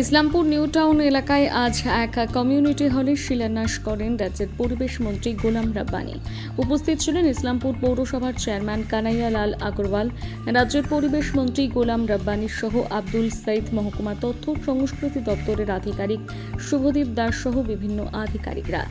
Islampur new town এলাকায় আজ এক কমিউনিটি হলের শিলান্যাস করেন রাজ্যের পরিবেশ মন্ত্রী গোলাম রাব্বানী। উপস্থিত ছিলেন ইসলামপুর পৌরসভার চেয়ারম্যান কানাইয়া লাল আগরওয়াল, রাজ্যের পরিবেশ মন্ত্রী গোলাম রাব্বানী সহ আব্দুল সাইদ, মহকুমা তথ্য সংস্কৃতি দপ্তরের আধিকারিক শুভদীপ দাস সহ বিভিন্ন আধিকারিকরা।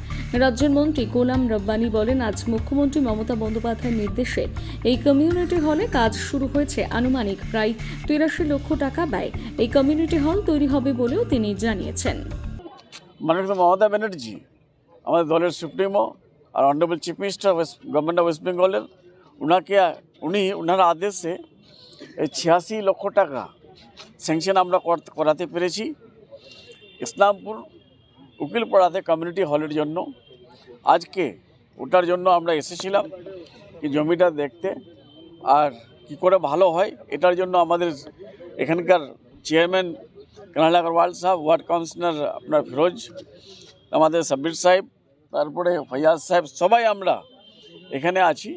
রাজ্যের মন্ত্রী গোলাম রাব্বানী বলেন, আজ মুখ্যমন্ত্রী মমতা বন্দ্যোপাধ্যায়ের নির্দেশে এই কমিউনিটি হলে কাজ শুরু হয়েছে। আনুমানিক প্রায় 83 লক্ষ টাকা ব্যয় এই কমিউনিটি হল তৈরি হবে বলেও তিনি জানিয়েছেন। মাননীয় মমতা ব্যানার্জি আমাদের দলের সুপ্রিমো আর honourable chief minister government of west বেঙ্গলের ওনার আদেশে এই 86 লক্ষ টাকা স্যাংশন আমরা করাতে পেরেছি ইসলামপুর উকিলপাড়াতে কমিউনিটি হলের জন্য। আজকে ওটার জন্য আমরা এসেছিলাম এই জমিটা দেখতে আর কি করে ভালো হয় এটার জন্য আমাদের এখানকার চেয়ারম্যান কানাইয়া আগরওয়াল সাহেব, ওয়ার্ড কাউন্সিলর আপনার ফিরোজ, আমাদের সাব্বির সাহেব, তারপরে ফয়াজ সাহেব, সবাই আমরা এখানে আছি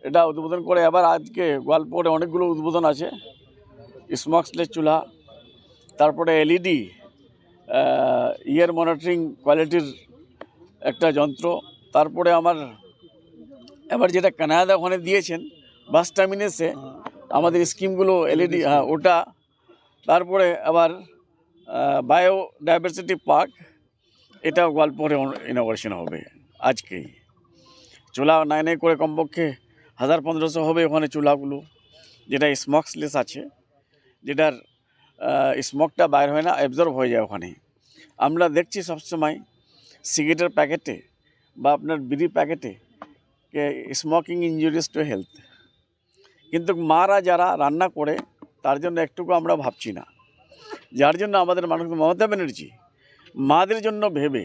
এটা উদ্বোধন করে। এবার আজকে গোয়ালপুরে অনেকগুলো উদ্বোধন আছে, স্মোকলেস চুলা, তারপরে এলইডি ইয়ার মনিটরিং কোয়ালিটির একটা যন্ত্র, তারপরে এবার যেটা কানাইয়া ওখানে দিয়েছেন বাস টার্মিনাসে আমাদের স্কিমগুলো এলইডি, ওটা, তারপরে আবার বায়োডাইভার্সিটি পার্ক, এটা গোয়ালপুরে ইনোভেশন হবে আজকেই। চুলা নাই করে কমপক্ষে 1000-1500 হবে ওখানে চুলাগুলো, যেটা স্মোকলেস আছে, যেটার স্মোকটা বাইর হয় না, অ্যাবজর্ব হয়ে যায় ওখানে। আমরা দেখছি সবসময় সিগারেটের প্যাকেটে বা আপনার বিড়ি প্যাকেটে স্মোকিং ইনজুরিয়াস টু হেলথ, কিন্তু মারা যারা রান্না করে তার জন্য একটুকু আমরা ভাবছি না, যার জন্য আমাদের মাননীয় মমতা ব্যানার্জি মাদের জন্য ভেবে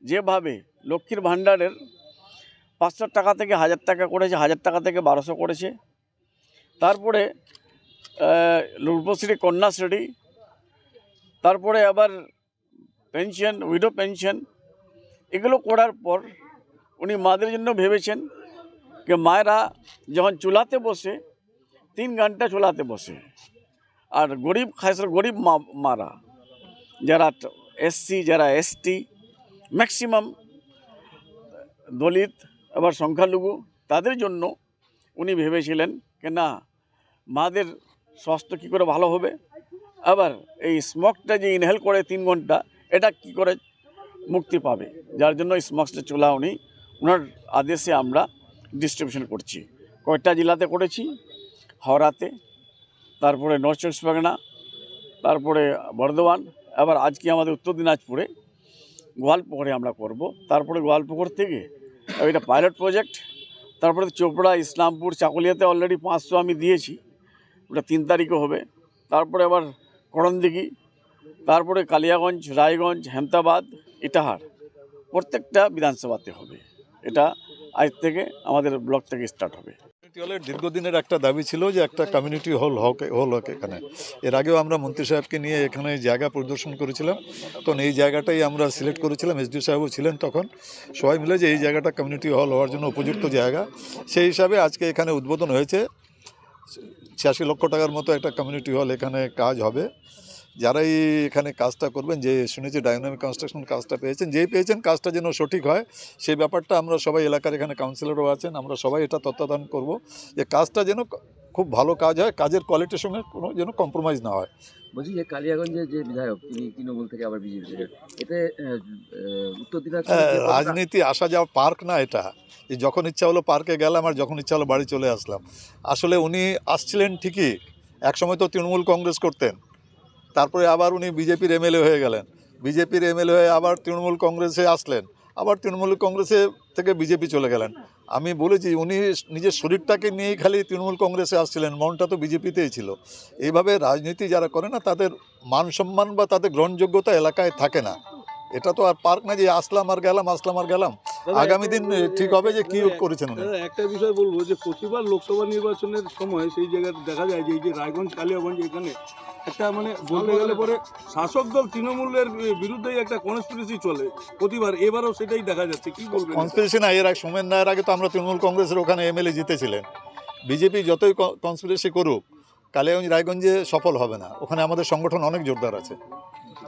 যেভাবে লক্ষ্মীর ভাণ্ডারের 500 টাকা থেকে 1000 টাকা করেছে, 1000 টাকা থেকে 1200 করেছে, তারপরে রূপশ্রী, কন্যাশ্রী, তারপরে আবার পেনশন, উইডো পেনশন, এগুলো করার পর উনি মাদের জন্য ভেবেছেন যে মায়েরা যখন চুলাতে বসে 3 ঘন্টা চুলাতে বসে, আর গরিব, খাস গরিব মারা যারা এসসি, যারা এসটি, ম্যাক্সিমাম দলিত, আবার সংখ্যালঘু, তাদের জন্য উনি ভেবেছিলেন যে না, মাদের স্বাস্থ্য কী করে ভালো হবে, আবার এই স্মোকটা যে ইনহেল করে 3 ঘন্টা, এটা কি করে মুক্তি পাবে, যার জন্য স্মোকলেস চুলা ওনার আদেশে আমরা ডিস্ট্রিবিউশন করছি। কয়টা জেলাতে করেছি, হাওড়াতে, তারপরে নর্থ চব্বিশ পরগনা, তারপরে বর্ধমান, আবার আজকে আমাদের উত্তর দিনাজপুরে গোয়ালপুকুরে আমরা করব। তারপরে গোয়ালপুকুর থেকে এটা পাইলট প্রজেক্ট, তারপরে চোপড়া, ইসলামপুর, চাকুলিয়াতে অলরেডি 500 আমি দিয়েছি, ওটা 3 তারিখে হবে। তারপরে আবার করণদিঘি, তারপরে কালিয়াগঞ্জ, রায়গঞ্জ, হেমতাবাদ, ইটাহার, প্রত্যেকটা বিধানসভাতে হবে। এটা আজ থেকে আমাদের ব্লক থেকে স্টার্ট হবে। কমিউনিটি হলের দীর্ঘদিনের একটা দাবি ছিল যে একটা কমিউনিটি হল হোক এখানে। এর আগেও আমরা মন্ত্রী সাহেবকে নিয়ে এখানে জায়গা পরিদর্শন করেছিলাম, তখন এই জায়গাটাই আমরা সিলেক্ট করেছিলাম, এসডি সাহেবও ছিলেন তখন, সবাই মিলে যে এই জায়গাটা কমিউনিটি হল হওয়ার জন্য উপযুক্ত জায়গা। সেই হিসাবে আজকে এখানে উদ্বোধন হয়েছে। 86 লক্ষ টাকার মতো একটা কমিউনিটি হল এখানে কাজ হবে। যারাই এখানে কাজটা করবেন, যে শুনেছি ডায়নামিক কনস্ট্রাকশন কাজটা পেয়েছেন, যেই পেয়েছেন কাজটা যেন সঠিক হয় সেই ব্যাপারটা আমরা সবাই এলাকার এখানে কাউন্সিলরও আছেন, আমরা সবাই এটা তত্ত্বাবধান করব যে কাজটা যেন খুব ভালো কাজ হয়, কাজের কোয়ালিটির সঙ্গে কোনো যেন কম্প্রোমাইজ না হয়। বলছি যে কালিয়াগঞ্জের যে বিধায়ক, তিনি তৃণমূল থেকে আবার বিজেপি থেকে, এতে উত্তর দিনাজপুর রাজনীতি আসা যাওয়া পার্ক না এটা, যে যখন ইচ্ছা হলো পার্কে গেলাম আর যখন ইচ্ছা হলো বাড়ি চলে আসলাম। আসলে উনি আসছিলেন ঠিকই, একসময় তো তৃণমূল কংগ্রেস করতেন, তারপরে আবার উনি বিজেপির এমএলএ হয়ে গেলেন, বিজেপির এমএলএ হয়ে আবার তৃণমূল কংগ্রেসে আসলেন, আবার তৃণমূল কংগ্রেসে থেকে বিজেপি চলে গেলেন। আমি বলেছি উনি নিজের শরীরটাকে নিয়েই খালি তৃণমূল কংগ্রেসে আসছিলেন, মনটা তো বিজেপিতেই ছিল। এইভাবে রাজনীতি যারা করে না তাদের মান সম্মান বা তাদের গ্রহণযোগ্যতা এলাকায় থাকে না। এটা তো আর পার্ক না যে আসলাম আর গেলাম। আগামী দিন ঠিক হবে যে কি করেছেন উনি। একটা বিষয় বলবো যে প্রতিবার লোকসভা নির্বাচনের সময় সেই জায়গায় দেখা যায় যে এই যে রায়গঞ্জ, কালিয়াগঞ্জ, এখানে একটা মানে বলতে গেলে পরে শাসক দল তৃণমূলের বিরুদ্ধেই একটা কনস্পিরেসি চলে প্রতিবার, এবারও সেটাই দেখা যাচ্ছে। কি বলবেন? কনস্পিরেসি না, এর আগে সোমেন রায়ের আগে তো আমরা তৃণমূল কংগ্রেসের ওখানে এমএলএ জিতেছিলেন। বিজেপি যতই কনস্পিরেসি করুক, কালিয়াগঞ্জ, রায়গঞ্জে সফল হবে না, ওখানে আমাদের সংগঠন অনেক জোরদার আছে।